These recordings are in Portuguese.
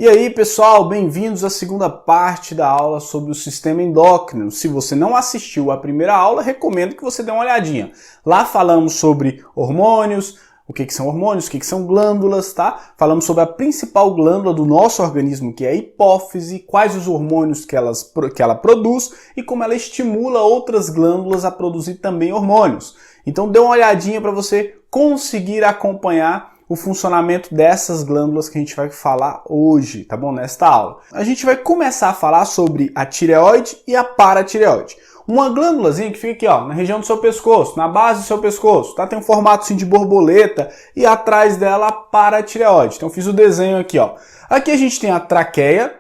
E aí, pessoal, bem-vindos à segunda parte da aula sobre o sistema endócrino. Se você não assistiu à primeira aula, recomendo que você dê uma olhadinha. Lá falamos sobre hormônios, o que são hormônios, o que são glândulas, tá? Falamos sobre a principal glândula do nosso organismo, que é a hipófise, quais os hormônios que ela produz e como ela estimula outras glândulas a produzir também hormônios. Então dê uma olhadinha para você conseguir acompanhar o funcionamento dessas glândulas que a gente vai falar hoje, tá bom? Nesta aula. A gente vai começar a falar sobre a tireoide e a paratireoide. Uma glândulazinha que fica aqui, ó, na região do seu pescoço, na base do seu pescoço, tá? Tem um formato assim de borboleta e atrás dela a paratireoide. Então fiz o desenho aqui, ó. Aqui a gente tem a traqueia,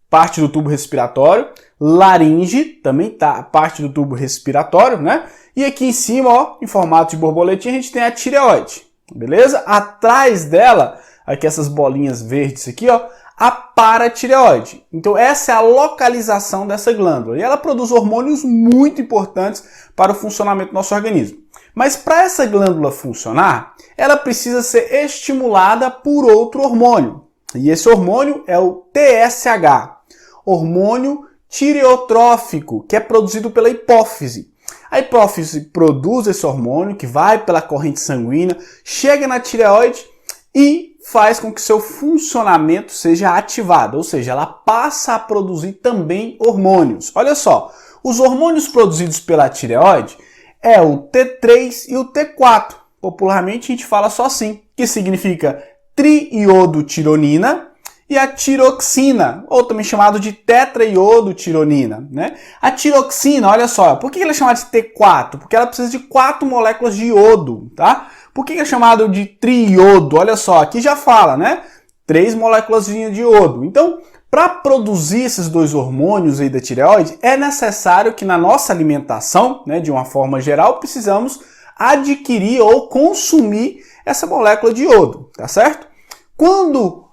parte do tubo respiratório, laringe, também tá parte do tubo respiratório, né? E aqui em cima, ó, em formato de borboletinha, a gente tem a tireoide. Beleza? Atrás dela, aqui essas bolinhas verdes aqui, ó, a paratireoide. Então essa é a localização dessa glândula. E ela produz hormônios muito importantes para o funcionamento do nosso organismo. Mas para essa glândula funcionar, ela precisa ser estimulada por outro hormônio. E esse hormônio é o TSH, hormônio tireotrófico, que é produzido pela hipófise. A hipófise produz esse hormônio que vai pela corrente sanguínea, chega na tireoide e faz com que seu funcionamento seja ativado, ou seja, ela passa a produzir também hormônios. Olha só, os hormônios produzidos pela tireoide é o T3 e o T4. Popularmente a gente fala só assim, que significa triiodotironina e a tiroxina, ou também chamado de tetraiodotironina, né? A tiroxina, olha só, por que ela é chamada de T4? Porque ela precisa de 4 moléculas de iodo, tá? Por que é chamado de triodo? Olha só, aqui já fala, né? 3 moléculas de iodo. Então, para produzir esses dois hormônios aí da tireoide, é necessário que na nossa alimentação, né, de uma forma geral, precisamos adquirir ou consumir essa molécula de iodo, tá certo? Quando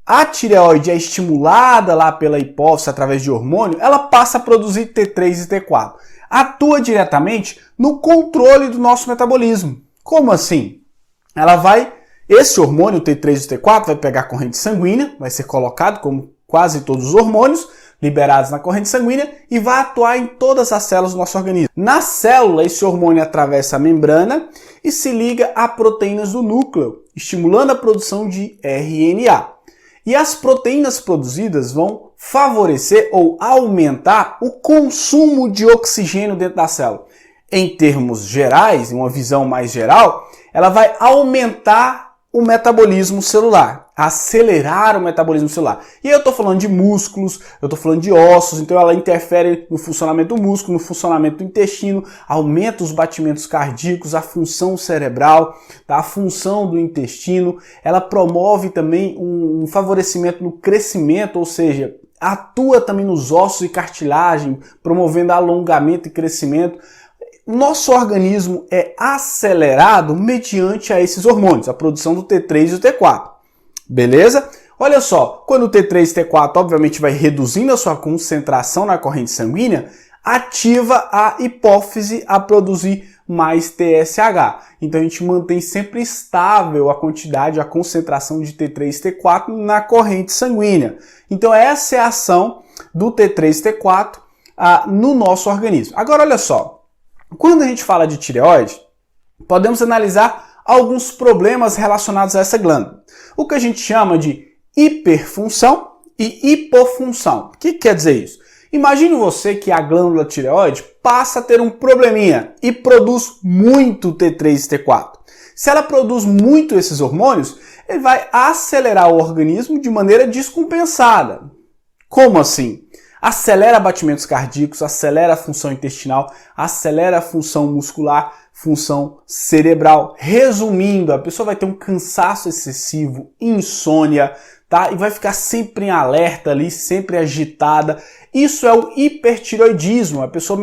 a tireoide é estimulada lá pela hipófise através de hormônio, ela passa a produzir T3 e T4. Atua diretamente no controle do nosso metabolismo. Como assim? Esse hormônio, T3 e T4, vai pegar a corrente sanguínea, vai ser colocado como quase todos os hormônios liberados na corrente sanguínea e vai atuar em todas as células do nosso organismo. Na célula, esse hormônio atravessa a membrana e se liga a proteínas do núcleo, estimulando a produção de RNA. E as proteínas produzidas vão favorecer ou aumentar o consumo de oxigênio dentro da célula. Em termos gerais, em uma visão mais geral, ela vai aumentar o metabolismo celular, acelerar o metabolismo celular. E aí eu estou falando de músculos, eu estou falando de ossos, então ela interfere no funcionamento do músculo, no funcionamento do intestino, aumenta os batimentos cardíacos, a função cerebral, tá? A função do intestino, ela promove também um favorecimento no crescimento, ou seja, atua também nos ossos e cartilagem, promovendo alongamento e crescimento. Nosso organismo é acelerado mediante a esses hormônios, a produção do T3 e o T4. Beleza? Olha só, quando o T3 e T4 obviamente vai reduzindo a sua concentração na corrente sanguínea, ativa a hipófise a produzir mais TSH. Então a gente mantém sempre estável a quantidade, a concentração de T3 e T4 na corrente sanguínea. Então essa é a ação do T3 e T4 no nosso organismo. Agora olha só, quando a gente fala de tireoide, podemos analisar alguns problemas relacionados a essa glândula. O que a gente chama de hiperfunção e hipofunção. O que quer dizer isso? Imagine você que a glândula tireoide passa a ter um probleminha e produz muito T3 e T4. Se ela produz muito esses hormônios, ele vai acelerar o organismo de maneira descompensada. Como assim? Acelera batimentos cardíacos, acelera a função intestinal, acelera a função muscular, função cerebral. Resumindo, a pessoa vai ter um cansaço excessivo, insônia, tá? E vai ficar sempre em alerta ali, sempre agitada. Isso é o hipertireoidismo. A pessoa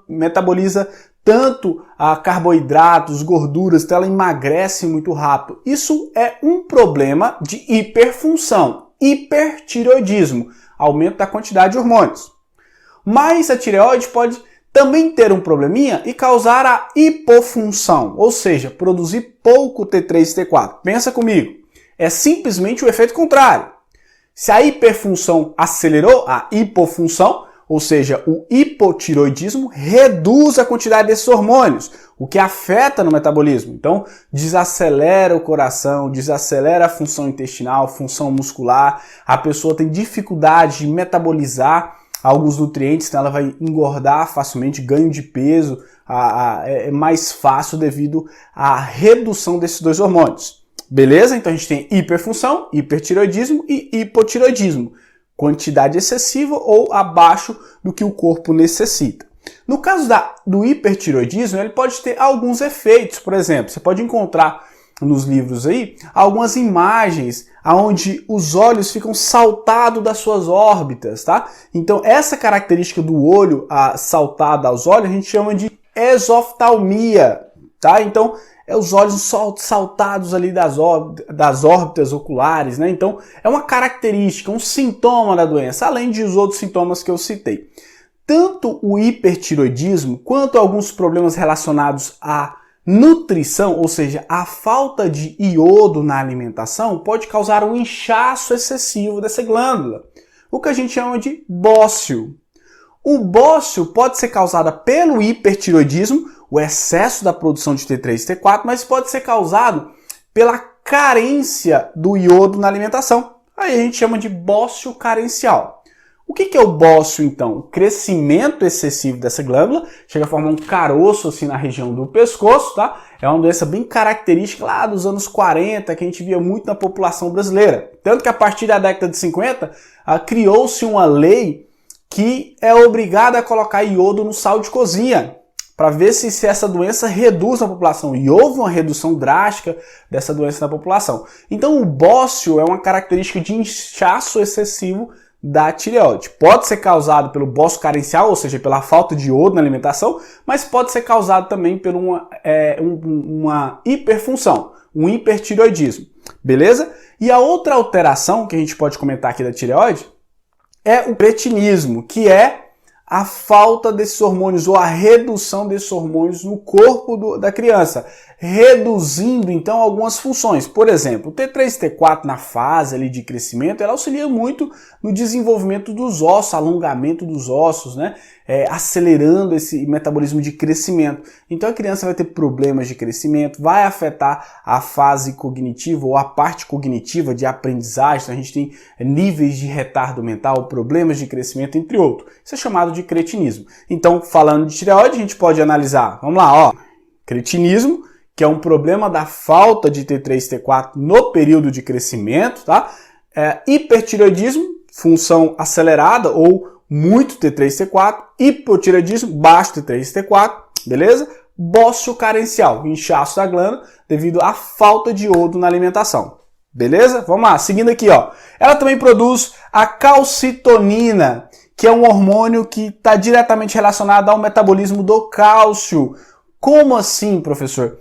metaboliza tanto carboidratos, gorduras, então ela emagrece muito rápido. Isso é um problema de hiperfunção, hipertireoidismo. Aumento da quantidade de hormônios. Mas a tireoide pode também ter um probleminha e causar a hipofunção, ou seja, produzir pouco T3 e T4. Pensa comigo, é simplesmente o efeito contrário. Se a hiperfunção acelerou a hipofunção, ou seja, o hipotiroidismo reduz a quantidade desses hormônios, o que afeta no metabolismo. Então, desacelera o coração, desacelera a função intestinal, função muscular, a pessoa tem dificuldade de metabolizar alguns nutrientes, então ela vai engordar facilmente, ganho de peso é mais fácil devido à redução desses dois hormônios. Beleza? Então a gente tem hiperfunção, hipertiroidismo e hipotiroidismo. Quantidade excessiva ou abaixo do que o corpo necessita. No caso do hipertiroidismo, ele pode ter alguns efeitos. Por exemplo, você pode encontrar nos livros aí algumas imagens onde os olhos ficam saltados das suas órbitas, tá? Então essa característica do olho saltado aos olhos a gente chama de exoftalmia, tá? Então os olhos saltados ali das órbitas oculares, né? Então é uma característica, um sintoma da doença, além de os outros sintomas que eu citei. Tanto o hipertiroidismo quanto alguns problemas relacionados à nutrição, ou seja, a falta de iodo na alimentação, pode causar um inchaço excessivo dessa glândula, o que a gente chama de bócio. O bócio pode ser causado pelo hipertiroidismo, o excesso da produção de T3 e T4, mas pode ser causado pela carência do iodo na alimentação. Aí a gente chama de bócio carencial. O que é o bócio, então? O crescimento excessivo dessa glândula, chega a formar um caroço assim na região do pescoço, tá? É uma doença bem característica lá dos anos 40, que a gente via muito na população brasileira. Tanto que a partir da década de 50, criou-se uma lei que é obrigada a colocar iodo no sal de cozinha, para ver se essa doença reduz na população. E houve uma redução drástica dessa doença na população. Então o bócio é uma característica de inchaço excessivo da tireoide. Pode ser causado pelo bócio carencial, ou seja, pela falta de iodo na alimentação, mas pode ser causado também por uma hiperfunção, um hipertireoidismo. Beleza? E a outra alteração que a gente pode comentar aqui da tireoide é o cretinismo, que é a falta desses hormônios ou a redução desses hormônios no corpo da criança, reduzindo então algumas funções. Por exemplo, o T3 e T4 na fase ali de crescimento, ela auxilia muito no desenvolvimento dos ossos, alongamento dos ossos, né? Acelerando esse metabolismo de crescimento. Então a criança vai ter problemas de crescimento, vai afetar a fase cognitiva ou a parte cognitiva de aprendizagem. Então a gente tem níveis de retardo mental, problemas de crescimento, entre outros. Isso é chamado de cretinismo. Então, falando de tireoide, a gente pode analisar, vamos lá, ó, cretinismo, que é um problema da falta de T3 e T4 no período de crescimento, tá? Hipertireoidismo, função acelerada ou muito T3 e T4, hipotireoidismo, baixo T3 e T4, beleza? Bócio carencial, inchaço da glândula devido à falta de iodo na alimentação. Beleza? Vamos lá, seguindo aqui, ó. Ela também produz a calcitonina, que é um hormônio que está diretamente relacionado ao metabolismo do cálcio. Como assim, professor?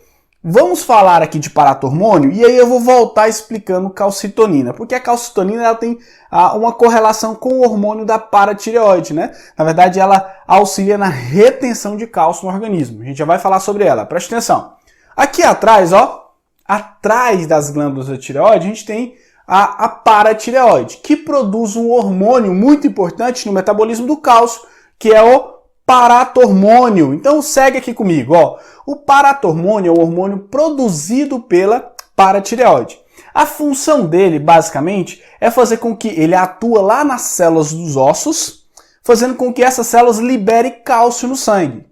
Vamos falar aqui de paratormônio e aí eu vou voltar explicando calcitonina, porque a calcitonina ela tem uma correlação com o hormônio da paratireoide, né? Na verdade, ela auxilia na retenção de cálcio no organismo. A gente já vai falar sobre ela, preste atenção. Aqui atrás, ó, atrás das glândulas da tireoide, a gente tem a paratireoide, que produz um hormônio muito importante no metabolismo do cálcio, que é o paratormônio. Então segue aqui comigo, ó. O paratormônio é um hormônio produzido pela paratireoide. A função dele, basicamente, é fazer com que ele atua lá nas células dos ossos, fazendo com que essas células liberem cálcio no sangue.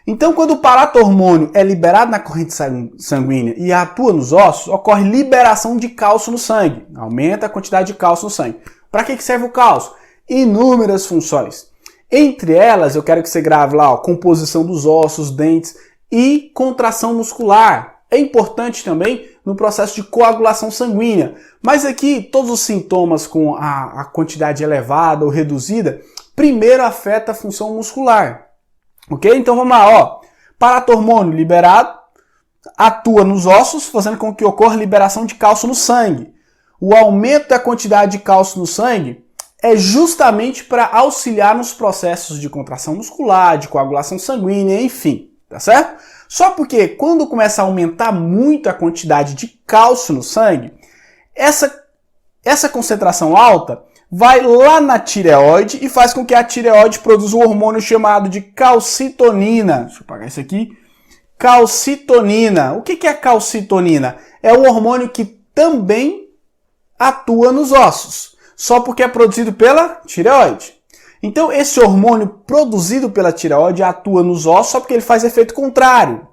Então, quando o paratormônio é liberado na corrente sanguínea e atua nos ossos, ocorre liberação de cálcio no sangue. Aumenta a quantidade de cálcio no sangue. Para que serve o cálcio? Inúmeras funções. Entre elas, eu quero que você grave lá, ó, composição dos ossos, dentes e contração muscular. É importante também no processo de coagulação sanguínea. Mas aqui, todos os sintomas com a quantidade elevada ou reduzida, primeiro afeta a função muscular. Ok? Então vamos lá, ó. Paratormônio liberado, atua nos ossos, fazendo com que ocorra liberação de cálcio no sangue. O aumento da quantidade de cálcio no sangue é justamente para auxiliar nos processos de contração muscular, de coagulação sanguínea, enfim, tá certo? Só porque quando começa a aumentar muito a quantidade de cálcio no sangue, essa essa concentração alta vai lá na tireoide e faz com que a tireoide produza um hormônio chamado de calcitonina. Deixa eu apagar isso aqui. Calcitonina. O que é calcitonina? É um hormônio que também atua nos ossos, só porque é produzido pela tireoide. Então, esse hormônio produzido pela tireoide atua nos ossos só porque ele faz efeito contrário.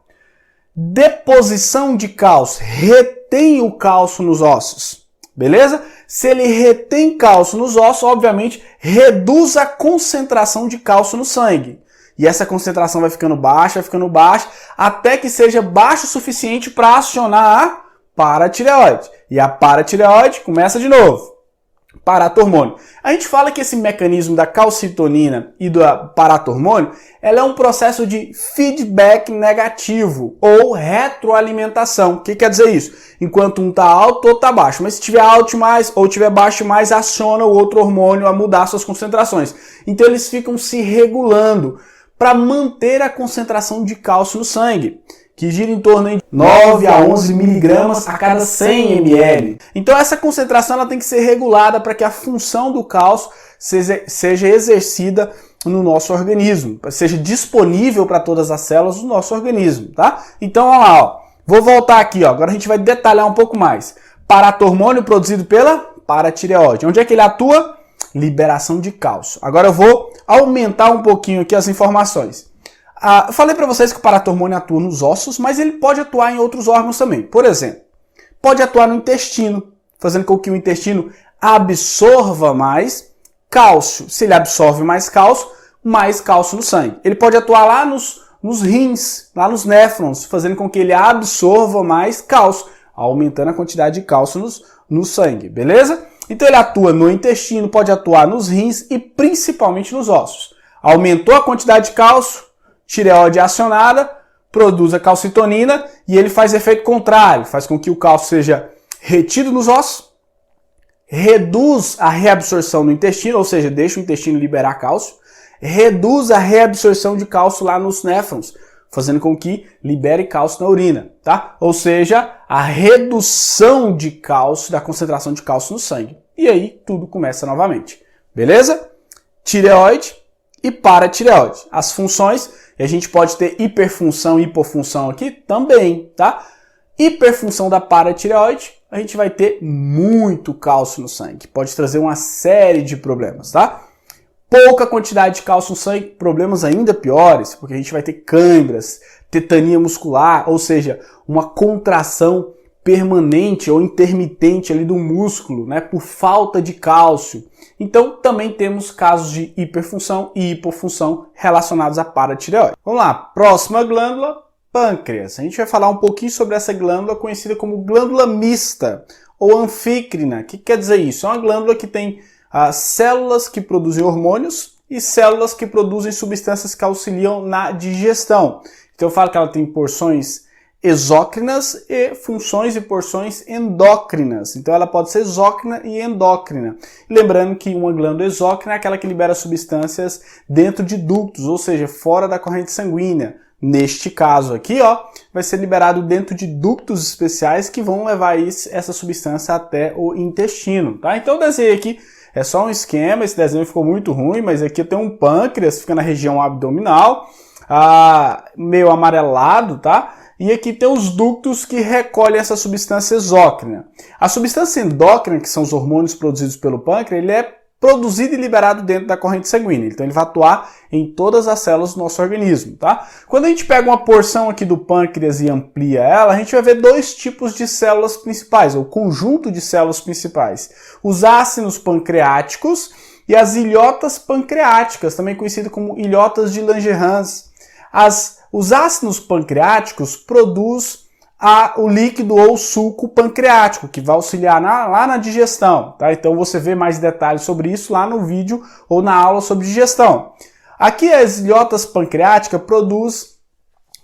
Deposição de cálcio, retém o cálcio nos ossos. Beleza? Se ele retém cálcio nos ossos, obviamente, reduz a concentração de cálcio no sangue. E essa concentração vai ficando baixa, até que seja baixa o suficiente para acionar a paratireoide. E a paratireoide começa de novo. Paratormônio. A gente fala que esse mecanismo da calcitonina e do paratormônio, ela é um processo de feedback negativo ou retroalimentação. O que quer dizer isso? Enquanto um está alto, outro está baixo. Mas se tiver alto demais ou tiver baixo demais, aciona o outro hormônio a mudar suas concentrações. Então eles ficam se regulando para manter a concentração de cálcio no sangue, que gira em torno de 9 a 11 miligramas a cada 100 ml. Então essa concentração ela tem que ser regulada para que a função do cálcio seja exercida no nosso organismo, seja disponível para todas as células do nosso organismo, tá? Então, olha lá, ó. Vou voltar aqui, ó. Agora a gente vai detalhar um pouco mais. Paratormônio produzido pela paratireoide. Onde é que ele atua? Liberação de cálcio. Agora eu vou aumentar um pouquinho aqui as informações. Eu falei para vocês que o paratormônio atua nos ossos, mas ele pode atuar em outros órgãos também. Por exemplo, pode atuar no intestino, fazendo com que o intestino absorva mais cálcio. Se ele absorve mais cálcio no sangue. Ele pode atuar lá nos rins, lá nos néfrons, fazendo com que ele absorva mais cálcio, aumentando a quantidade de cálcio no sangue, beleza? Então ele atua no intestino, pode atuar nos rins e principalmente nos ossos. Aumentou a quantidade de cálcio, tireoide acionada, produz a calcitonina e ele faz efeito contrário, faz com que o cálcio seja retido nos ossos, reduz a reabsorção no intestino, ou seja, deixa o intestino liberar cálcio, reduz a reabsorção de cálcio lá nos néfrons, fazendo com que libere cálcio na urina, tá? Ou seja, a redução de cálcio, da concentração de cálcio no sangue. E aí tudo começa novamente, beleza? Tireoide e paratireoide. As funções, e a gente pode ter hiperfunção e hipofunção aqui também, tá? Hiperfunção da paratireoide, a gente vai ter muito cálcio no sangue. Pode trazer uma série de problemas, tá? Pouca quantidade de cálcio no sangue, problemas ainda piores, porque a gente vai ter câimbras, tetania muscular, ou seja, uma contração permanente ou intermitente ali do músculo, né, por falta de cálcio. Então, também temos casos de hiperfunção e hipofunção relacionados à paratireoide. Vamos lá, próxima glândula, pâncreas. A gente vai falar um pouquinho sobre essa glândula conhecida como glândula mista ou anfícrina. O que quer dizer isso? É uma glândula que tem células que produzem hormônios e células que produzem substâncias que auxiliam na digestão. Então eu falo que ela tem porções exócrinas e funções e porções endócrinas. Então ela pode ser exócrina e endócrina. Lembrando que uma glândula exócrina é aquela que libera substâncias dentro de ductos, ou seja, fora da corrente sanguínea. Neste caso aqui, ó, vai ser liberado dentro de ductos especiais que vão levar essa substância até o intestino, tá? Então eu desenhei aqui, é só um esquema, esse desenho ficou muito ruim, mas aqui tem um pâncreas, fica na região abdominal, meio amarelado, tá? E aqui tem os ductos que recolhem essa substância exócrina. A substância endócrina, que são os hormônios produzidos pelo pâncreas, ele é produzido e liberado dentro da corrente sanguínea. Então ele vai atuar em todas as células do nosso organismo, tá? Quando a gente pega uma porção aqui do pâncreas e amplia ela, a gente vai ver dois tipos de células principais, ou conjunto de células principais. Os ácidos pancreáticos e as ilhotas pancreáticas, também conhecidas como ilhotas de Langerhans. Os ácidos pancreáticos produzem o líquido ou suco pancreático, que vai auxiliar lá na digestão, tá? Então você vê mais detalhes sobre isso lá no vídeo ou na aula sobre digestão. Aqui as ilhotas pancreáticas produzem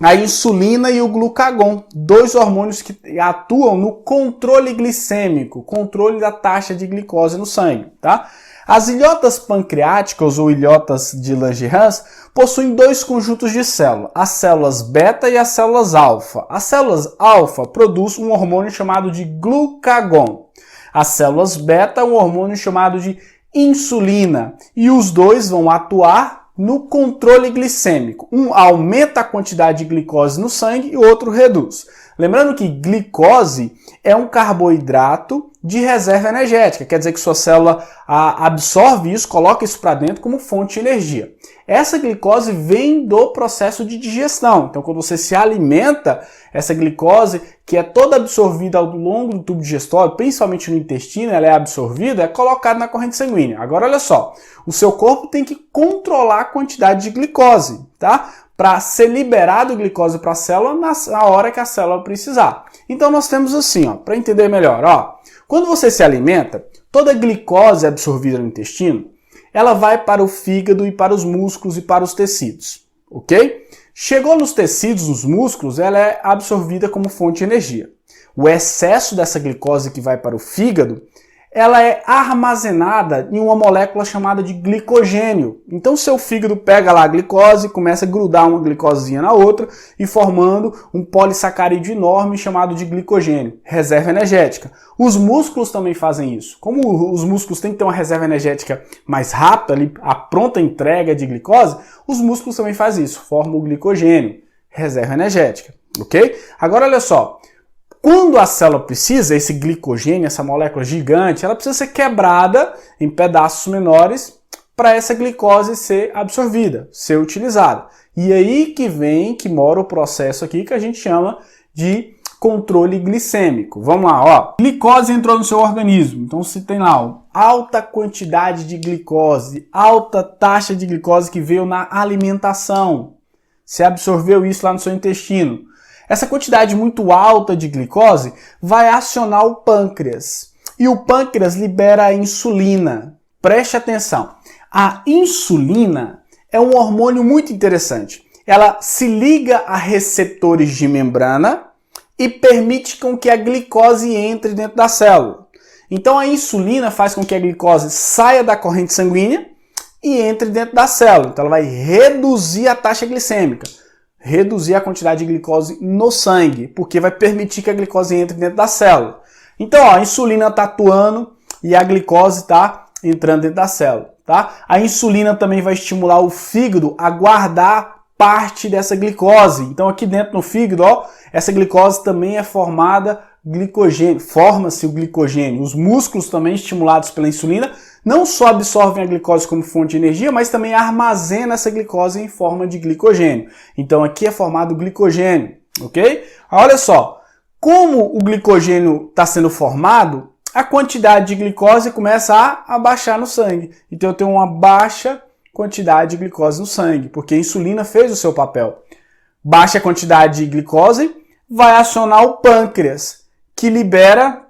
a insulina e o glucagon, dois hormônios que atuam no controle glicêmico, controle da taxa de glicose no sangue, tá? As ilhotas pancreáticas ou ilhotas de Langerhans possuem dois conjuntos de células, as células beta e as células alfa. As células alfa produzem um hormônio chamado de glucagon. As células beta, um hormônio chamado de insulina, e os dois vão atuar no controle glicêmico. Um aumenta a quantidade de glicose no sangue e o outro reduz. Lembrando que glicose é um carboidrato de reserva energética, quer dizer que sua célula absorve isso, coloca isso para dentro como fonte de energia. Essa glicose vem do processo de digestão. Então, quando você se alimenta, essa glicose, que é toda absorvida ao longo do tubo digestório, principalmente no intestino, ela é absorvida, é colocada na corrente sanguínea. Agora, olha só, o seu corpo tem que controlar a quantidade de glicose, tá? Para ser liberado glicose para a célula na hora que a célula precisar. Então, nós temos assim, ó, para entender melhor, ó, quando você se alimenta, toda a glicose absorvida no intestino, ela vai para o fígado e para os músculos e para os tecidos, ok? Chegou nos tecidos, nos músculos, ela é absorvida como fonte de energia. O excesso dessa glicose que vai para o fígado, ela é armazenada em uma molécula chamada de glicogênio. Então, seu fígado pega lá a glicose, começa a grudar uma glicosinha na outra e formando um polissacarídeo enorme chamado de glicogênio, reserva energética. Os músculos também fazem isso. Como os músculos têm que ter uma reserva energética mais rápida, ali, a pronta entrega de glicose, os músculos também fazem isso, formam o glicogênio, reserva energética, ok? Agora, olha só. Quando a célula precisa, esse glicogênio, essa molécula gigante, ela precisa ser quebrada em pedaços menores para essa glicose ser absorvida, ser utilizada. E aí que mora o processo aqui que a gente chama de controle glicêmico. Vamos lá, ó. Glicose entrou no seu organismo. Então você tem lá, ó, alta quantidade de glicose, alta taxa de glicose que veio na alimentação. Você absorveu isso lá no seu intestino. Essa quantidade muito alta de glicose vai acionar o pâncreas. E o pâncreas libera a insulina. Preste atenção. A insulina é um hormônio muito interessante. Ela se liga a receptores de membrana e permite com que a glicose entre dentro da célula. Então a insulina faz com que a glicose saia da corrente sanguínea e entre dentro da célula. Então ela vai reduzir a taxa glicêmica. Reduzir a quantidade de glicose no sangue, porque vai permitir que a glicose entre dentro da célula. Então, ó, a insulina está atuando e a glicose está entrando dentro da célula, tá? A insulina também vai estimular o fígado a guardar parte dessa glicose. Então, aqui dentro no fígado, ó, essa glicose também é formada glicogênio, forma-se o glicogênio. Os músculos também estimulados pela insulina não só absorvem a glicose como fonte de energia, mas também armazenam essa glicose em forma de glicogênio. Então aqui é formado o glicogênio, ok? Olha só, como o glicogênio está sendo formado, a quantidade de glicose começa a baixar no sangue. Então eu tenho uma baixa quantidade de glicose no sangue, porque a insulina fez o seu papel. Baixa quantidade de glicose vai acionar o pâncreas, que libera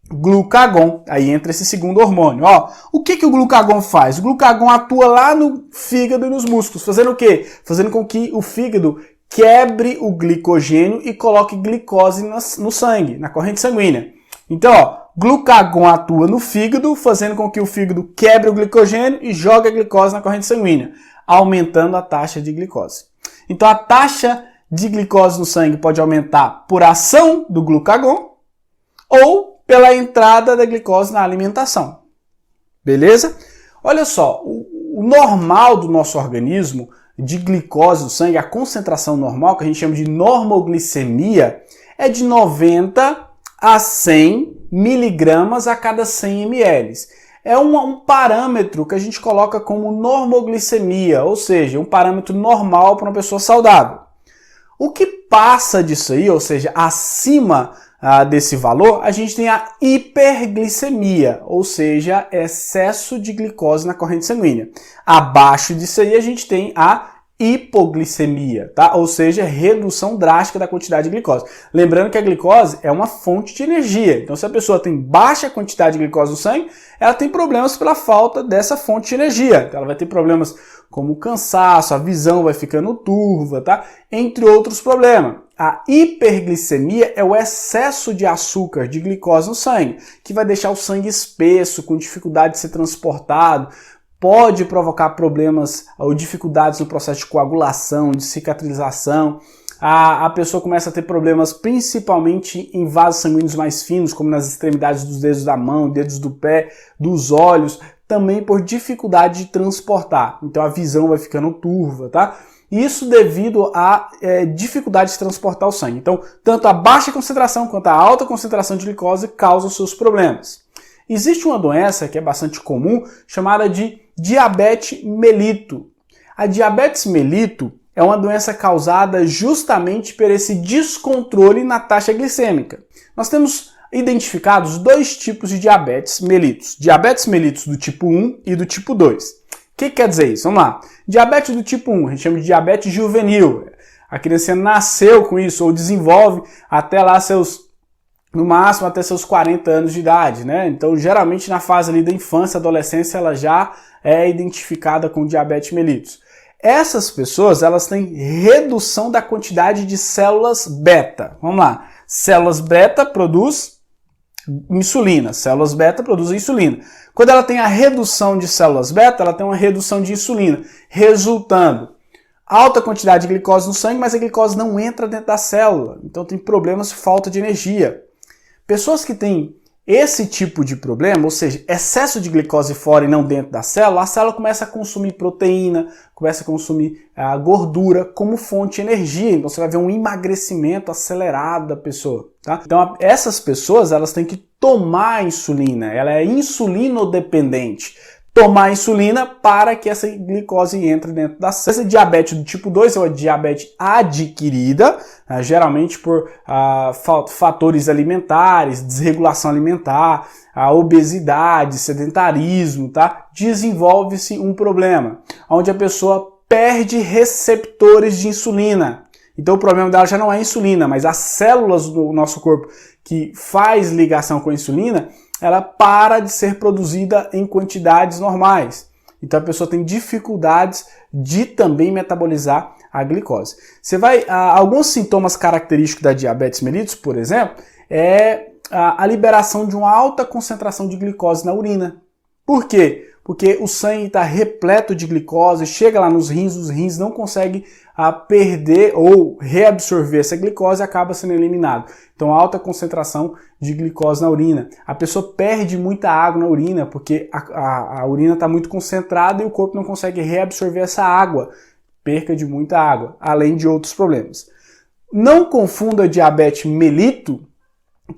glucagon. Aí entra esse segundo hormônio. Ó, o que o glucagon faz? O glucagon atua lá no fígado e nos músculos, fazendo o quê? Fazendo com que o fígado quebre o glicogênio e coloque glicose no sangue, na corrente sanguínea. Então, ó, glucagon atua no fígado, fazendo com que o fígado quebre o glicogênio e jogue a glicose na corrente sanguínea, aumentando a taxa de glicose. Então, a taxa de glicose no sangue pode aumentar por ação do glucagon ou pela entrada da glicose na alimentação. Beleza? Olha só, o normal do nosso organismo de glicose no sangue, a concentração normal, que a gente chama de normoglicemia, é de 90 a 100 miligramas a cada 100 ml. É um parâmetro que a gente coloca como normoglicemia, ou seja, um parâmetro normal para uma pessoa saudável. O que passa disso aí, ou seja, acima desse valor, a gente tem a hiperglicemia, ou seja, excesso de glicose na corrente sanguínea. Abaixo disso aí a gente tem a hipoglicemia, tá? Ou seja, redução drástica da quantidade de glicose. Lembrando que a glicose é uma fonte de energia. Então, se a pessoa tem baixa quantidade de glicose no sangue, ela tem problemas pela falta dessa fonte de energia. Então, ela vai ter problemas como cansaço, a visão vai ficando turva, tá? Entre outros problemas. A hiperglicemia é o excesso de açúcar, de glicose no sangue, que vai deixar o sangue espesso, com dificuldade de ser transportado, pode provocar problemas ou dificuldades no processo de coagulação, de cicatrização, a pessoa começa a ter problemas principalmente em vasos sanguíneos mais finos, como nas extremidades dos dedos da mão, dedos do pé, dos olhos, também por dificuldade de transportar. Então a visão vai ficando turva, tá? Isso devido à dificuldade de transportar o sangue. Então, tanto a baixa concentração quanto a alta concentração de glicose causam seus problemas. Existe uma doença que é bastante comum, chamada de diabetes mellitus. A diabetes mellitus é uma doença causada justamente por esse descontrole na taxa glicêmica. Nós temos identificados dois tipos de diabetes mellitus. Diabetes mellitus do tipo 1 e do tipo 2. O que quer dizer isso? Vamos lá. Diabetes do tipo 1, a gente chama de diabetes juvenil. A criança nasceu com isso ou desenvolve até lá no máximo até seus 40 anos de idade, né? Então, geralmente na fase ali da infância, adolescência, ela já é identificada com diabetes mellitus. Essas pessoas, elas têm redução da quantidade de células beta. Vamos lá. Células beta produz insulina. Células beta produzem insulina. Quando ela tem a redução de células beta, ela tem uma redução de insulina, resultando alta quantidade de glicose no sangue, mas a glicose não entra dentro da célula. Então tem problemas de falta de energia. Pessoas que têm esse tipo de problema, ou seja, excesso de glicose fora e não dentro da célula, a célula começa a consumir proteína, começa a consumir a gordura como fonte de energia. Então você vai ver um emagrecimento acelerado da pessoa. Tá? Então essas pessoas, elas têm que tomar insulina, ela é insulinodependente. Tomar insulina para que essa glicose entre dentro da célula. Esse diabetes do tipo 2 é uma diabetes adquirida, geralmente por fatores alimentares, desregulação alimentar, obesidade, sedentarismo, tá? Desenvolve-se um problema, onde a pessoa perde receptores de insulina. Então o problema dela já não é a insulina, mas as células do nosso corpo que faz ligação com a insulina, ela para de ser produzida em quantidades normais. Então a pessoa tem dificuldades de também metabolizar a glicose. Você vai, alguns sintomas característicos da diabetes mellitus, por exemplo, é a liberação de uma alta concentração de glicose na urina. Por quê? Porque o sangue está repleto de glicose, chega lá nos rins, os rins não conseguem perder ou reabsorver essa glicose e acaba sendo eliminado. Então, alta concentração de glicose na urina. A pessoa perde muita água na urina, porque a urina está muito concentrada e o corpo não consegue reabsorver essa água. Perca de muita água, além de outros problemas. Não confunda diabetes mellitus,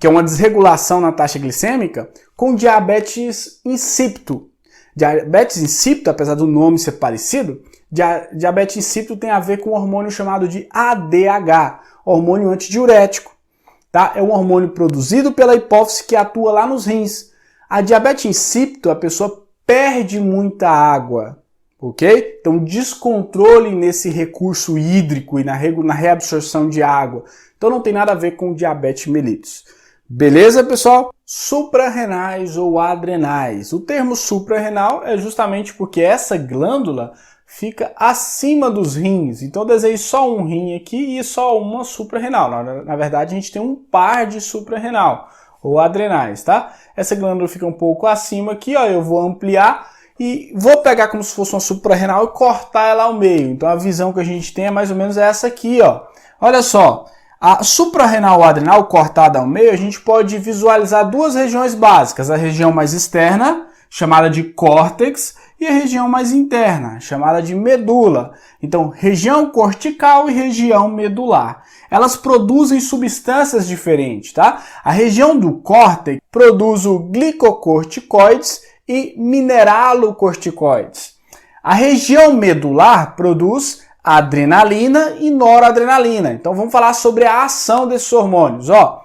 que é uma desregulação na taxa glicêmica, com diabetes insípido. Diabetes insípido, apesar do nome ser parecido, diabetes insípido tem a ver com um hormônio chamado de ADH, hormônio antidiurético. Tá? É um hormônio produzido pela hipófise que atua lá nos rins. A diabetes insípido, a pessoa perde muita água, ok? Então, descontrole nesse recurso hídrico e na reabsorção de água. Então, não tem nada a ver com diabetes mellitus. Beleza, pessoal? Suprarrenais ou adrenais. O termo suprarrenal é justamente porque essa glândula fica acima dos rins. Então eu desenhei só um rim aqui e só uma suprarrenal. Na verdade, a gente tem um par de suprarrenal ou adrenais, tá? Essa glândula fica um pouco acima aqui, ó. Eu vou ampliar e vou pegar como se fosse uma suprarrenal e cortar ela ao meio. Então a visão que a gente tem é mais ou menos essa aqui, ó. Olha só. A suprarrenal ou adrenal cortada ao meio, a gente pode visualizar duas regiões básicas. A região mais externa, chamada de córtex, e a região mais interna, chamada de medula. Então, região cortical e região medular. Elas produzem substâncias diferentes, tá? A região do córtex produz o glicocorticoides e mineralocorticoides. A região medular produz adrenalina e noradrenalina. Então vamos falar sobre a ação desses hormônios. Ó,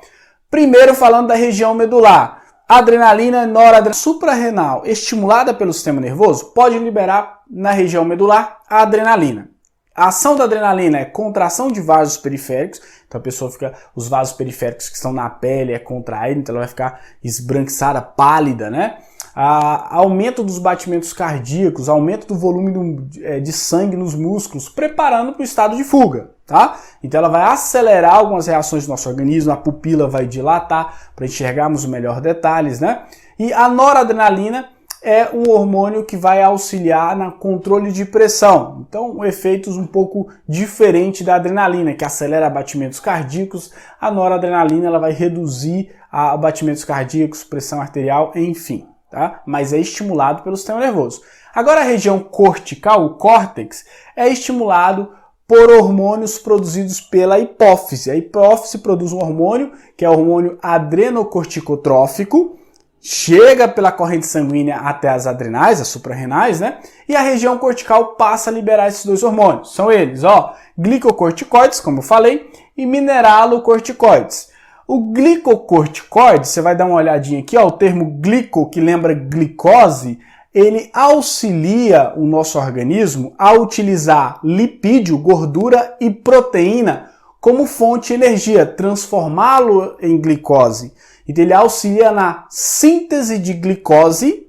primeiro falando da região medular. Adrenalina e noradrenalina suprarrenal estimulada pelo sistema nervoso pode liberar na região medular a adrenalina. A ação da adrenalina é contração de vasos periféricos. Então a pessoa fica, os vasos periféricos que estão na pele é contraído, então ela vai ficar esbranquiçada, pálida, né? Aumento dos batimentos cardíacos, aumento do volume de sangue nos músculos, preparando para o estado de fuga, tá? Então ela vai acelerar algumas reações do nosso organismo, a pupila vai dilatar para enxergarmos melhor detalhes, né? E a noradrenalina é um hormônio que vai auxiliar no controle de pressão. Então, efeitos um pouco diferentes da adrenalina, que acelera batimentos cardíacos. A noradrenalina ela vai reduzir batimentos cardíacos, pressão arterial, enfim, tá? Mas é estimulado pelo sistema nervoso. Agora a região cortical, o córtex, é estimulado por hormônios produzidos pela hipófise. A hipófise produz um hormônio, que é o hormônio adrenocorticotrófico, chega pela corrente sanguínea até as adrenais, as suprarrenais, né? E a região cortical passa a liberar esses dois hormônios. São eles, ó, glicocorticoides, como eu falei, e mineralocorticoides. O glicocorticoide, você vai dar uma olhadinha aqui, ó, o termo glico, que lembra glicose, ele auxilia o nosso organismo a utilizar lipídio, gordura e proteína como fonte de energia, transformá-lo em glicose. Então ele auxilia na síntese de glicose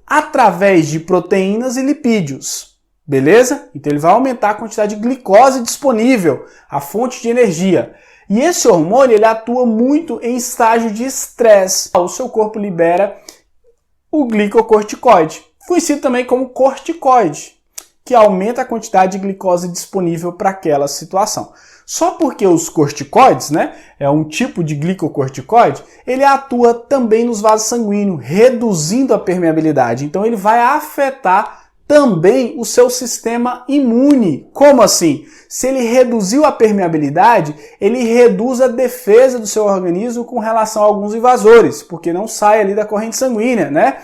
através de proteínas e lipídios. Beleza? Então ele vai aumentar a quantidade de glicose disponível, a fonte de energia. E esse hormônio ele atua muito em estágio de estresse. O seu corpo libera o glicocorticoide, conhecido também como corticoide, que aumenta a quantidade de glicose disponível para aquela situação. Só porque os corticoides, né, é um tipo de glicocorticoide, ele atua também nos vasos sanguíneos, reduzindo a permeabilidade. Então ele vai afetar também o seu sistema imune. Como assim? Se ele reduziu a permeabilidade, ele reduz a defesa do seu organismo com relação a alguns invasores, porque não sai ali da corrente sanguínea, né?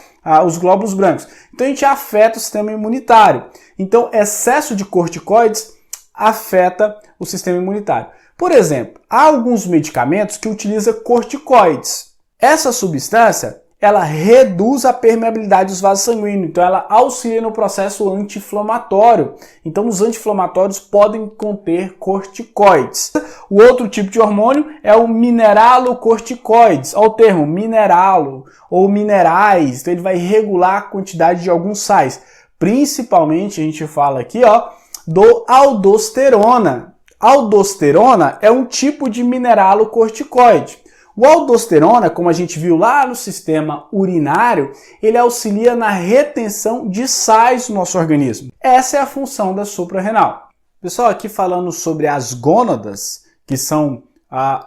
Os glóbulos brancos. Então a gente afeta o sistema imunitário. Então excesso de corticoides afeta o sistema imunitário. Por exemplo, há alguns medicamentos que utilizam corticoides. Essa substância ela reduz a permeabilidade dos vasos sanguíneos, então ela auxilia no processo anti-inflamatório. Então os anti-inflamatórios podem conter corticoides. O outro tipo de hormônio é o mineralocorticoides, olha o termo mineralo ou minerais, então ele vai regular a quantidade de alguns sais. Principalmente a gente fala aqui, ó, do aldosterona. Aldosterona é um tipo de mineralocorticoide. O aldosterona, como a gente viu lá no sistema urinário, ele auxilia na retenção de sais no nosso organismo. Essa é a função da suprarrenal. Pessoal, aqui falando sobre as gônadas, que são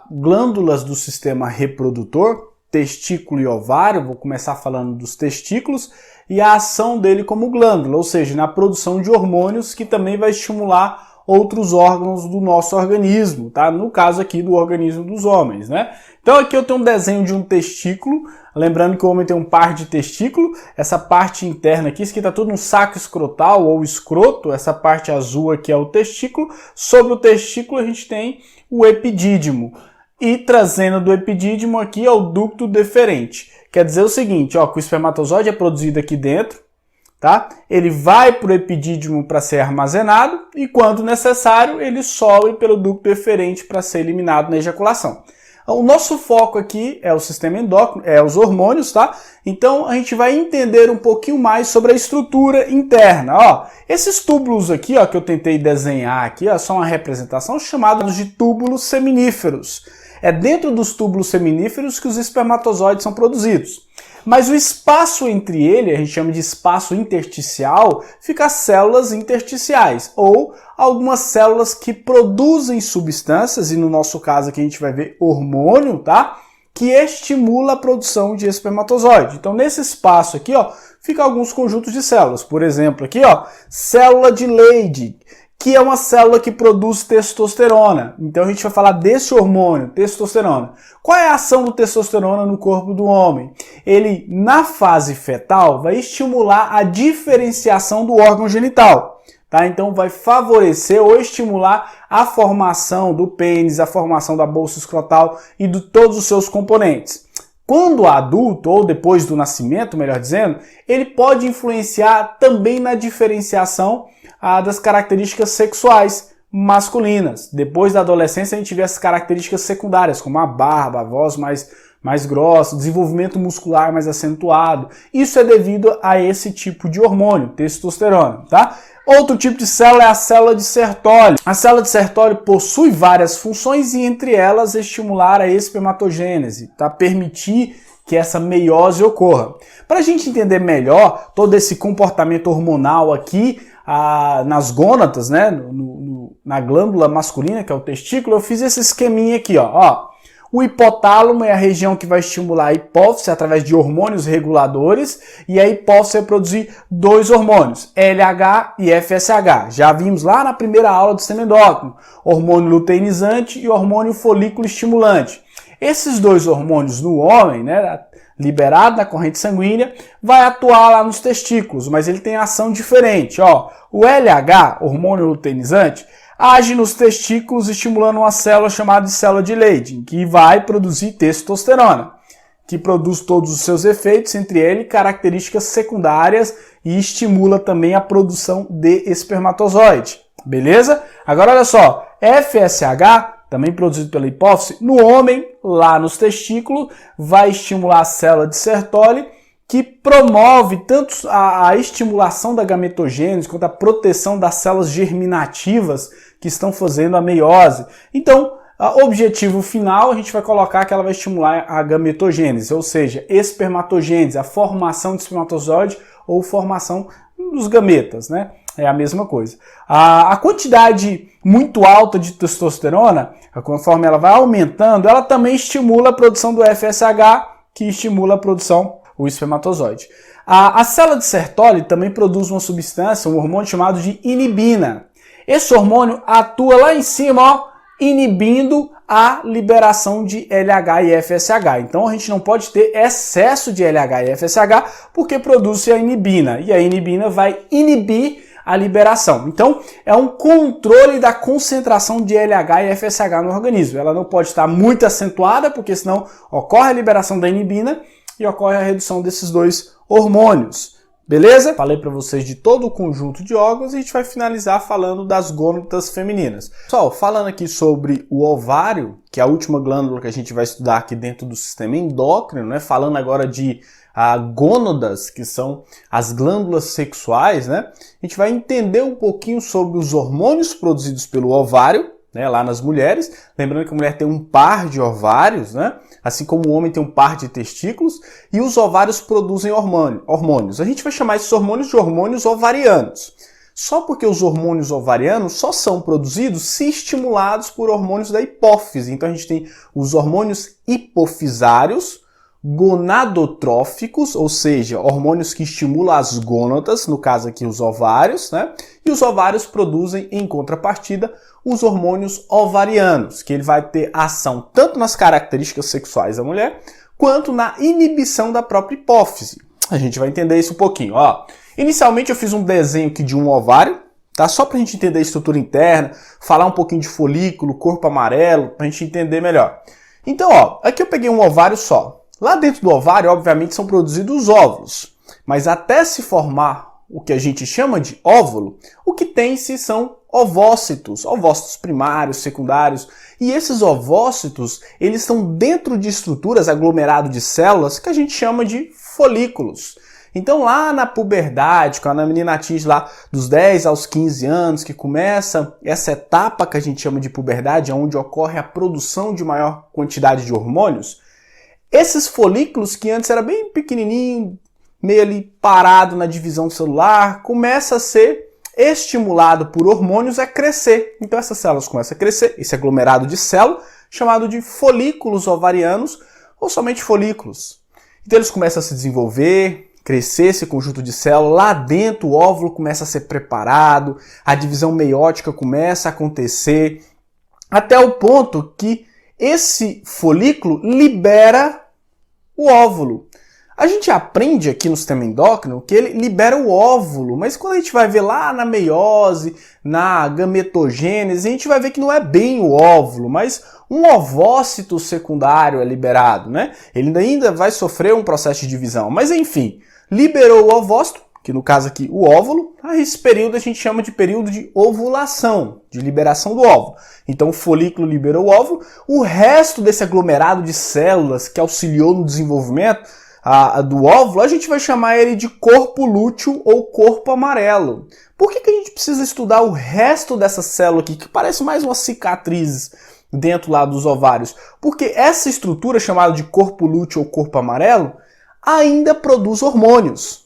glândulas do sistema reprodutor, testículo e ovário, vou começar falando dos testículos, e a ação dele como glândula, ou seja, na produção de hormônios que também vai estimular outros órgãos do nosso organismo, tá? No caso aqui do organismo dos homens, né? Então aqui eu tenho um desenho de um testículo, lembrando que o homem tem um par de testículo, essa parte interna aqui, isso aqui tá tudo no saco escrotal ou escroto, essa parte azul aqui é o testículo, sobre o testículo a gente tem o epidídimo, e trazendo do epidídimo aqui é o ducto deferente, quer dizer o seguinte, ó, que o espermatozoide é produzido aqui dentro, tá? Ele vai para o epidídimo para ser armazenado e, quando necessário, ele sobe pelo ducto deferente para ser eliminado na ejaculação. O nosso foco aqui é o sistema endócrino, é os hormônios, tá? Então a gente vai entender um pouquinho mais sobre a estrutura interna. Ó, esses túbulos aqui, ó, que eu tentei desenhar aqui, ó, são uma representação chamados de túbulos seminíferos. É dentro dos túbulos seminíferos que os espermatozoides são produzidos. Mas o espaço entre ele, a gente chama de espaço intersticial, fica as células intersticiais, ou algumas células que produzem substâncias, e no nosso caso aqui a gente vai ver hormônio, tá? Que estimula a produção de espermatozoide. Então nesse espaço aqui, ó, fica alguns conjuntos de células. Por exemplo, aqui, ó, célula de Leydig, que é uma célula que produz testosterona. Então a gente vai falar desse hormônio, testosterona. Qual é a ação do testosterona no corpo do homem? Ele, na fase fetal, vai estimular a diferenciação do órgão genital. Tá? Então vai favorecer ou estimular a formação do pênis, a formação da bolsa escrotal e de todos os seus componentes. Quando adulto, ou depois do nascimento, melhor dizendo, ele pode influenciar também na diferenciação das características sexuais masculinas. Depois da adolescência a gente vê as características secundárias, como a barba, a voz mais mais grossa, desenvolvimento muscular mais acentuado. Isso é devido a esse tipo de hormônio, testosterona, tá? Outro tipo de célula é a célula de Sertoli. A célula de Sertoli possui várias funções e entre elas estimular a espermatogênese, tá? Permitir que essa meiose ocorra. Para a gente entender melhor todo esse comportamento hormonal aqui nas gônadas, né? Na glândula masculina, que é o testículo, eu fiz esse esqueminha aqui, ó. O hipotálamo é a região que vai estimular a hipófise através de hormônios reguladores e a hipófise vai produzir dois hormônios, LH e FSH. Já vimos lá na primeira aula do sistema endócrino, hormônio luteinizante e hormônio folículo estimulante. Esses dois hormônios no homem, né, liberado na corrente sanguínea, vai atuar lá nos testículos, mas ele tem ação diferente. Ó. O LH, hormônio luteinizante, age nos testículos estimulando uma célula chamada de célula de Leydig, que vai produzir testosterona, que produz todos os seus efeitos, entre eles características secundárias e estimula também a produção de espermatozoide. Beleza? Agora olha só, FSH, também produzido pela hipófise, no homem, lá nos testículos, vai estimular a célula de Sertoli, que promove tanto a estimulação da gametogênese quanto a proteção das células germinativas que estão fazendo a meiose. Então, o objetivo final, a gente vai colocar que ela vai estimular a gametogênese, ou seja, espermatogênese, a formação de espermatozoide ou formação dos gametas, né? É a mesma coisa. A quantidade muito alta de testosterona, conforme ela vai aumentando, ela também estimula a produção do FSH, que estimula a produção do espermatozoide. A célula de Sertoli também produz uma substância, um hormônio chamado de inibina. Esse hormônio atua lá em cima, ó, inibindo a liberação de LH e FSH. Então a gente não pode ter excesso de LH e FSH porque produz a inibina. E a inibina vai inibir a liberação. Então, é um controle da concentração de LH e FSH no organismo. Ela não pode estar muito acentuada, porque senão ocorre a liberação da inibina e ocorre a redução desses dois hormônios. Beleza? Falei para vocês de todo o conjunto de órgãos e a gente vai finalizar falando das gônadas femininas. Pessoal, falando aqui sobre o ovário, que é a última glândula que a gente vai estudar aqui dentro do sistema endócrino, né? Falando agora de gônadas, que são as glândulas sexuais, né? A gente vai entender um pouquinho sobre os hormônios produzidos pelo ovário, né, lá nas mulheres. Lembrando que a mulher tem um par de ovários, né? Assim como o homem tem um par de testículos, e os ovários produzem hormônios. A gente vai chamar esses hormônios de hormônios ovarianos. Só porque os hormônios ovarianos só são produzidos se estimulados por hormônios da hipófise. Então a gente tem os hormônios hipofisários, gonadotróficos, ou seja, hormônios que estimulam as gônadas, no caso aqui os ovários, né? E os ovários produzem, em contrapartida, os hormônios ovarianos, que ele vai ter ação tanto nas características sexuais da mulher, quanto na inibição da própria hipófise. A gente vai entender isso um pouquinho, ó. Inicialmente eu fiz um desenho aqui de um ovário, tá? Só pra gente entender a estrutura interna, falar um pouquinho de folículo, corpo amarelo, pra gente entender melhor. Então, ó, aqui eu peguei um ovário só. Lá dentro do ovário, obviamente, são produzidos óvulos, mas até se formar o que a gente chama de óvulo, o que tem-se são ovócitos, ovócitos primários, secundários, e esses ovócitos, eles estão dentro de estruturas, aglomerado de células, que a gente chama de folículos. Então lá na puberdade, quando a menina atinge lá dos 10 aos 15 anos, que começa essa etapa que a gente chama de puberdade, onde ocorre a produção de maior quantidade de hormônios, esses folículos, que antes era bem pequenininho, meio ali parado na divisão celular, começa a ser estimulado por hormônios a crescer. Então essas células começam a crescer, esse aglomerado de célula, chamado de folículos ovarianos, ou somente folículos. Então eles começam a se desenvolver, crescer esse conjunto de células, lá dentro o óvulo começa a ser preparado, a divisão meiótica começa a acontecer, até o ponto que esse folículo libera o óvulo. A gente aprende aqui no sistema endócrino que ele libera o óvulo, mas quando a gente vai ver lá na meiose, na gametogênese, a gente vai ver que não é bem o óvulo, mas um ovócito secundário é liberado, né? Ele ainda vai sofrer um processo de divisão, mas enfim, liberou o ovócito, que no caso aqui o óvulo, esse período a gente chama de período de ovulação, de liberação do óvulo. Então o folículo liberou o óvulo, o resto desse aglomerado de células que auxiliou no desenvolvimento do óvulo, a gente vai chamar ele de corpo lúteo ou corpo amarelo. Por que a gente precisa estudar o resto dessa célula aqui, que parece mais uma cicatriz dentro lá dos ovários? Porque essa estrutura chamada de corpo lúteo ou corpo amarelo ainda produz hormônios,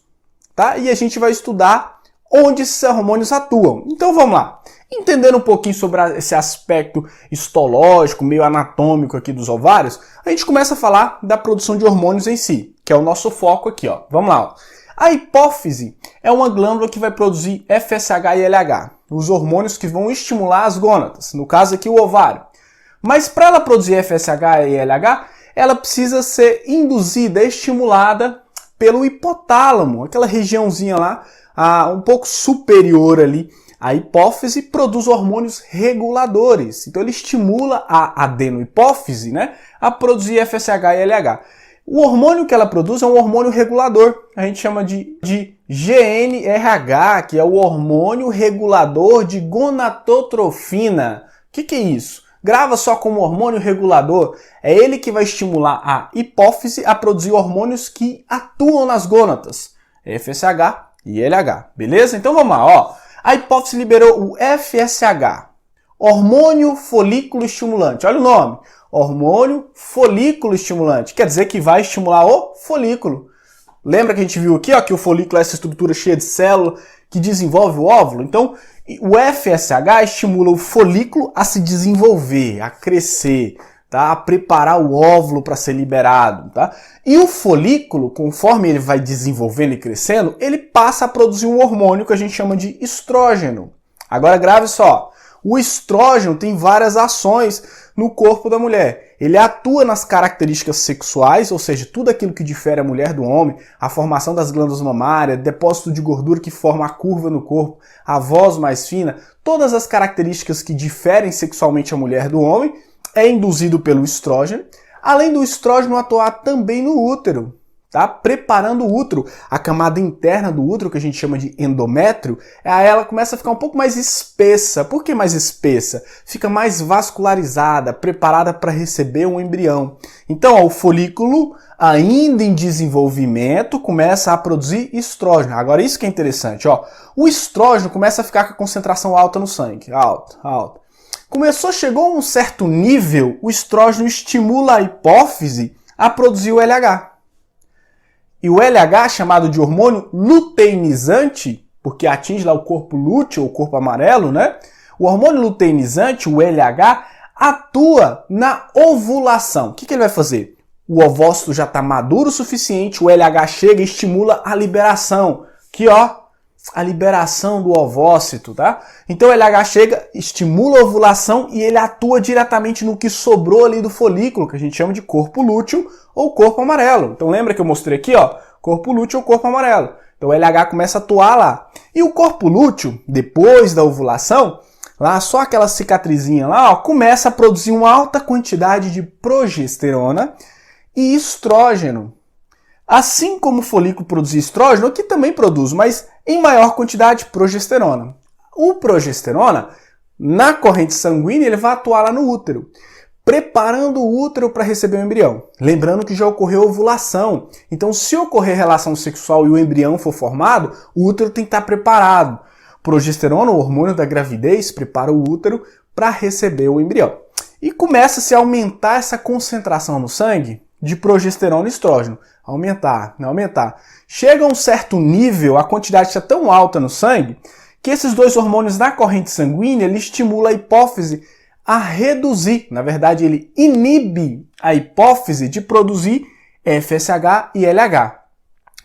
tá? E a gente vai estudar onde esses hormônios atuam. Então vamos lá. Entendendo um pouquinho sobre esse aspecto histológico, meio anatômico aqui dos ovários, a gente começa a falar da produção de hormônios em si, que é o nosso foco aqui, ó. Vamos lá, ó. A hipófise é uma glândula que vai produzir FSH e LH, os hormônios que vão estimular as gônadas, no caso aqui o ovário. Mas para ela produzir FSH e LH, ela precisa ser induzida, estimulada pelo hipotálamo, aquela regiãozinha lá, um pouco superior ali. A hipófise produz hormônios reguladores, então ele estimula a adenohipófise, né, a produzir FSH e LH. O hormônio que ela produz é um hormônio regulador, a gente chama de GnRH, que é o hormônio regulador de gonatotrofina. O que é isso? Grava só como hormônio regulador, é ele que vai estimular a hipófise a produzir hormônios que atuam nas gônadas, FSH e LH, beleza? Então vamos lá, ó. A hipófise liberou o FSH, hormônio folículo estimulante. Olha o nome, hormônio folículo estimulante. Quer dizer que vai estimular o folículo. Lembra que a gente viu aqui, ó, que o folículo é essa estrutura cheia de célula que desenvolve o óvulo? Então, o FSH estimula o folículo a se desenvolver, a crescer, tá? A preparar o óvulo para ser liberado, tá? E o folículo, conforme ele vai desenvolvendo e crescendo, ele passa a produzir um hormônio que a gente chama de estrógeno. Agora grave só, o estrógeno tem várias ações no corpo da mulher. Ele atua nas características sexuais, ou seja, tudo aquilo que difere a mulher do homem, a formação das glândulas mamárias, depósito de gordura que forma a curva no corpo, a voz mais fina, todas as características que diferem sexualmente a mulher do homem, é induzido pelo estrógeno, além do estrógeno atuar também no útero, tá? Preparando o útero, a camada interna do útero, que a gente chama de endométrio, ela começa a ficar um pouco mais espessa. Por que mais espessa? Fica mais vascularizada, preparada para receber um embrião. Então, ó, o folículo, ainda em desenvolvimento, começa a produzir estrógeno. Agora, isso que é interessante, ó. O estrógeno começa a ficar com a concentração alta no sangue, alta. Chegou a um certo nível, o estrógeno estimula a hipófise a produzir o LH. E o LH, chamado de hormônio luteinizante, porque atinge lá o corpo lúteo, o corpo amarelo, né? O hormônio luteinizante, o LH, atua na ovulação. O que ele vai fazer? O ovócito já está maduro o suficiente, o LH chega e estimula a liberação. Aqui, ó, a liberação do ovócito, tá? Então o LH chega, estimula a ovulação e ele atua diretamente no que sobrou ali do folículo, que a gente chama de corpo lúteo ou corpo amarelo. Então lembra que eu mostrei aqui, ó, corpo lúteo ou corpo amarelo. Então o LH começa a atuar lá. E o corpo lúteo, depois da ovulação, lá só aquela cicatrizinha lá, ó, começa a produzir uma alta quantidade de progesterona e estrógeno. Assim como o folículo produz estrógeno, aqui também produz, mas em maior quantidade progesterona. O progesterona, na corrente sanguínea, ele vai atuar lá no útero, preparando o útero para receber o embrião. Lembrando que já ocorreu ovulação. Então, se ocorrer relação sexual e o embrião for formado, o útero tem que estar preparado. Progesterona, o hormônio da gravidez, prepara o útero para receber o embrião. E começa-se a aumentar essa concentração no sangue de progesterona e estrógeno. Aumentar. Chega a um certo nível, a quantidade está tão alta no sangue, que esses dois hormônios na corrente sanguínea, ele estimula a hipófise a reduzir. Na verdade, ele inibe a hipófise de produzir FSH e LH.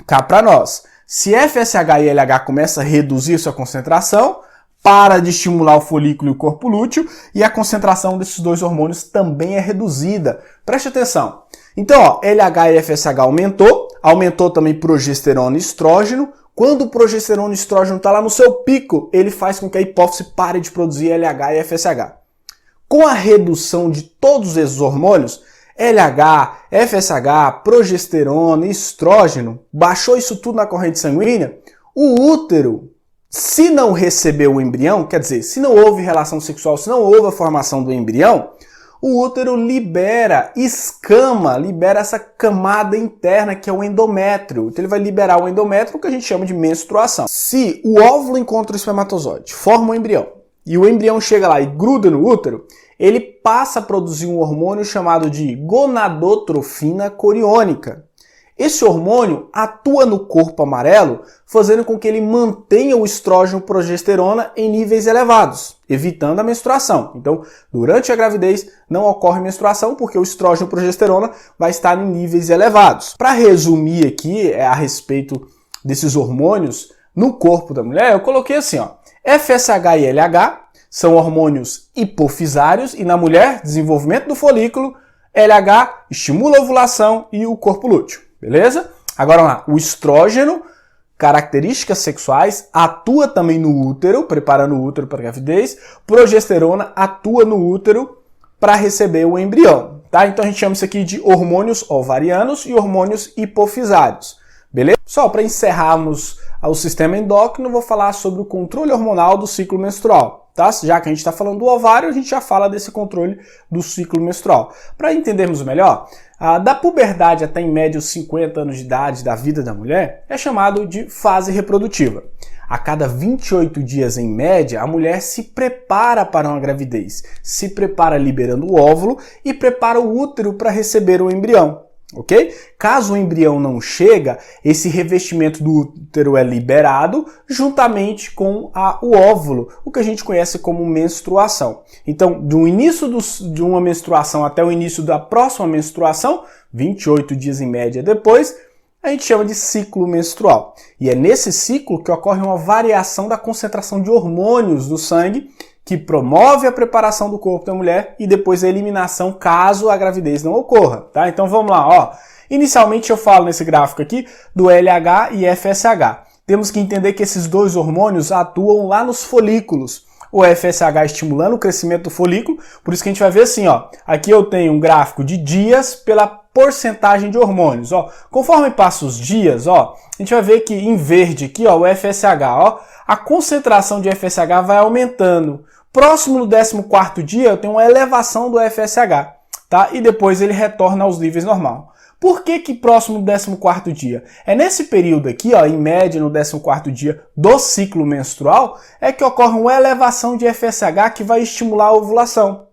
Cá para nós. Se FSH e LH começa a reduzir sua concentração, para de estimular o folículo e o corpo lúteo, e a concentração desses dois hormônios também é reduzida. Preste atenção. Então, ó, LH e FSH aumentou também progesterona e estrógeno. Quando o progesterona e estrógeno está lá no seu pico, ele faz com que a hipófise pare de produzir LH e FSH. Com a redução de todos esses hormônios, LH, FSH, progesterona e estrógeno, baixou isso tudo na corrente sanguínea, O útero, se não recebeu o embrião, quer dizer, se não houve relação sexual, se não houve a formação do embrião, o útero libera essa camada interna que é o endométrio. Então ele vai liberar o endométrio, que a gente chama de menstruação. Se o óvulo encontra o espermatozoide, forma um embrião, e o embrião chega lá e gruda no útero, ele passa a produzir um hormônio chamado de gonadotrofina coriônica. Esse hormônio atua no corpo amarelo, fazendo com que ele mantenha o estrógeno e progesterona em níveis elevados, evitando a menstruação. Então, durante a gravidez não ocorre menstruação porque o estrógeno e a progesterona vai estar em níveis elevados. Para resumir aqui a respeito desses hormônios no corpo da mulher, eu coloquei assim, ó, FSH e LH são hormônios hipofisários e na mulher, desenvolvimento do folículo, LH estimula a ovulação e o corpo lúteo. Beleza? Agora vamos lá. O estrógeno, características sexuais, atua também no útero, preparando o útero para a gravidez. Progesterona atua no útero para receber o embrião. Tá? Então a gente chama isso aqui de hormônios ovarianos e hormônios hipofisários. Beleza? Só para encerrarmos o sistema endócrino, vou falar sobre o controle hormonal do ciclo menstrual. Tá? Já que a gente está falando do ovário, a gente já fala desse controle do ciclo menstrual. Para entendermos melhor, da puberdade até em média os 50 anos de idade da vida da mulher é chamado de fase reprodutiva. A cada 28 dias em média, a mulher se prepara para uma gravidez, se prepara liberando o óvulo e prepara o útero para receber o embrião. Ok? Caso o embrião não chega, esse revestimento do útero é liberado juntamente com o óvulo, o que a gente conhece como menstruação. Então, do início de uma menstruação até o início da próxima menstruação, 28 dias em média depois, a gente chama de ciclo menstrual. E é nesse ciclo que ocorre uma variação da concentração de hormônios do sangue, que promove a preparação do corpo da mulher e depois a eliminação caso a gravidez não ocorra, tá? Então vamos lá, ó. Inicialmente eu falo nesse gráfico aqui do LH e FSH. Temos que entender que esses dois hormônios atuam lá nos folículos. O FSH estimulando o crescimento do folículo, por isso que a gente vai ver assim, ó. Aqui eu tenho um gráfico de dias pela porcentagem de hormônios, ó. Conforme passa os dias, ó, a gente vai ver que em verde aqui, ó, o FSH, ó, a concentração de FSH vai aumentando. Próximo do 14º dia, eu tenho uma elevação do FSH, tá? E depois ele retorna aos níveis normal. Por que próximo do 14º dia? É nesse período aqui, ó, em média no 14º dia do ciclo menstrual, é que ocorre uma elevação de FSH que vai estimular a ovulação.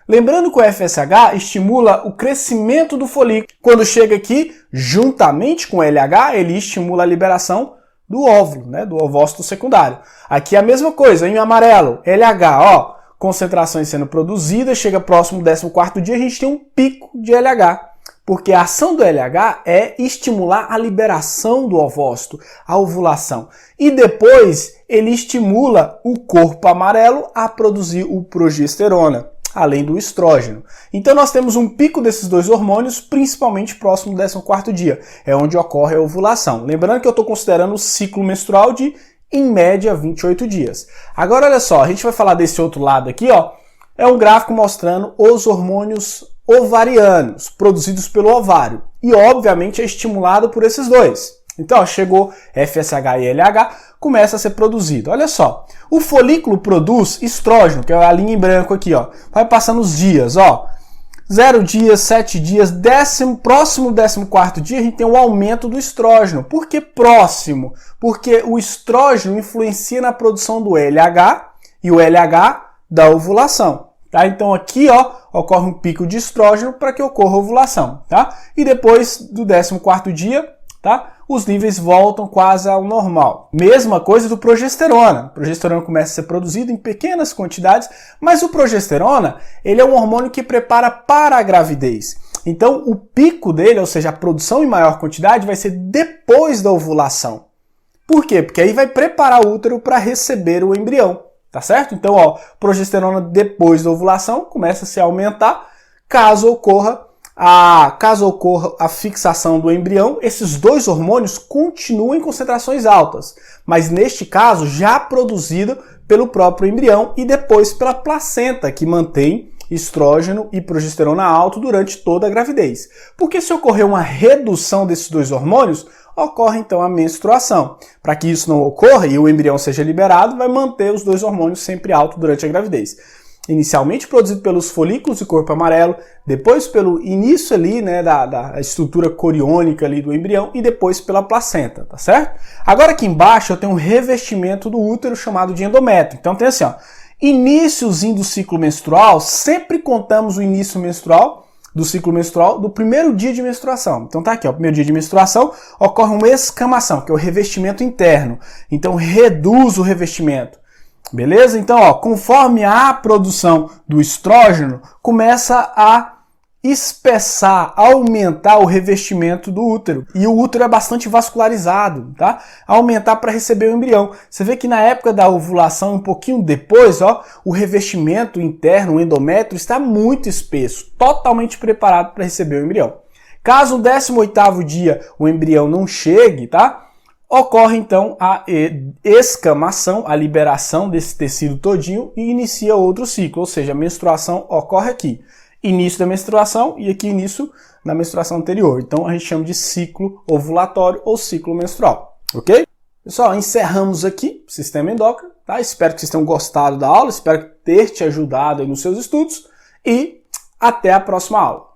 Lembrando que o FSH estimula o crescimento do folículo. Quando chega aqui, juntamente com o LH, ele estimula a liberação do óvulo, né, do ovócito secundário. Aqui é a mesma coisa, em amarelo, LH, ó, concentrações sendo produzidas, chega próximo do 14º dia, a gente tem um pico de LH, porque a ação do LH é estimular a liberação do ovócito, a ovulação. E depois ele estimula o corpo amarelo a produzir o progesterona, além do estrógeno. Então nós temos um pico desses dois hormônios, principalmente próximo do 14º dia. É onde ocorre a ovulação. Lembrando que eu estou considerando o ciclo menstrual de, em média, 28 dias. Agora, olha só, a gente vai falar desse outro lado aqui, ó. É um gráfico mostrando os hormônios ovarianos, produzidos pelo ovário. E, obviamente, é estimulado por esses dois. Então, ó, chegou FSH e LH, começa a ser produzido. Olha só, o folículo produz estrógeno, que é a linha em branco aqui, ó. Vai passando os dias, ó. 0 dias, 7 dias, próximo do 14º dia, a gente tem um aumento do estrógeno. Por que próximo? Porque o estrógeno influencia na produção do LH e o LH da ovulação. Tá? Então aqui, ó, ocorre um pico de estrógeno para que ocorra a ovulação. Tá? E depois do 14º dia, tá? Os níveis voltam quase ao normal. Mesma coisa do progesterona. A progesterona começa a ser produzido em pequenas quantidades, mas o progesterona, ele é um hormônio que prepara para a gravidez. Então, o pico dele, ou seja, a produção em maior quantidade, vai ser depois da ovulação. Por quê? Porque aí vai preparar o útero para receber o embrião, tá certo? Então, ó, progesterona depois da ovulação começa a se aumentar, caso ocorra a fixação do embrião, esses dois hormônios continuam em concentrações altas, mas neste caso já produzido pelo próprio embrião e depois pela placenta, que mantém estrógeno e progesterona alto durante toda a gravidez. Porque se ocorrer uma redução desses dois hormônios, ocorre então a menstruação. Para que isso não ocorra e o embrião seja liberado, vai manter os dois hormônios sempre altos durante a gravidez. Inicialmente produzido pelos folículos de corpo amarelo, depois pelo início ali, né, da estrutura coriônica ali do embrião e depois pela placenta, tá certo? Agora aqui embaixo eu tenho um revestimento do útero chamado de endométrio. Então tem assim, ó, iníciozinho do ciclo menstrual, sempre contamos o início menstrual do ciclo menstrual do primeiro dia de menstruação. Então tá aqui, ó, o primeiro dia de menstruação ocorre uma escamação, que é o revestimento interno. Então reduz o revestimento. Beleza? Então, ó, conforme a produção do estrógeno, começa a espessar, aumentar o revestimento do útero. E o útero é bastante vascularizado, tá? Aumentar para receber o embrião. Você vê que na época da ovulação, um pouquinho depois, ó, o revestimento interno, o endométrio, está muito espesso, totalmente preparado para receber o embrião. Caso no 18º dia o embrião não chegue, tá? Ocorre então a escamação, a liberação desse tecido todinho e inicia outro ciclo, ou seja, a menstruação ocorre aqui. Início da menstruação e aqui início da menstruação anterior. Então a gente chama de ciclo ovulatório ou ciclo menstrual, ok? Pessoal, encerramos aqui o sistema endócrino, tá? Espero que vocês tenham gostado da aula, espero ter te ajudado aí nos seus estudos e até a próxima aula.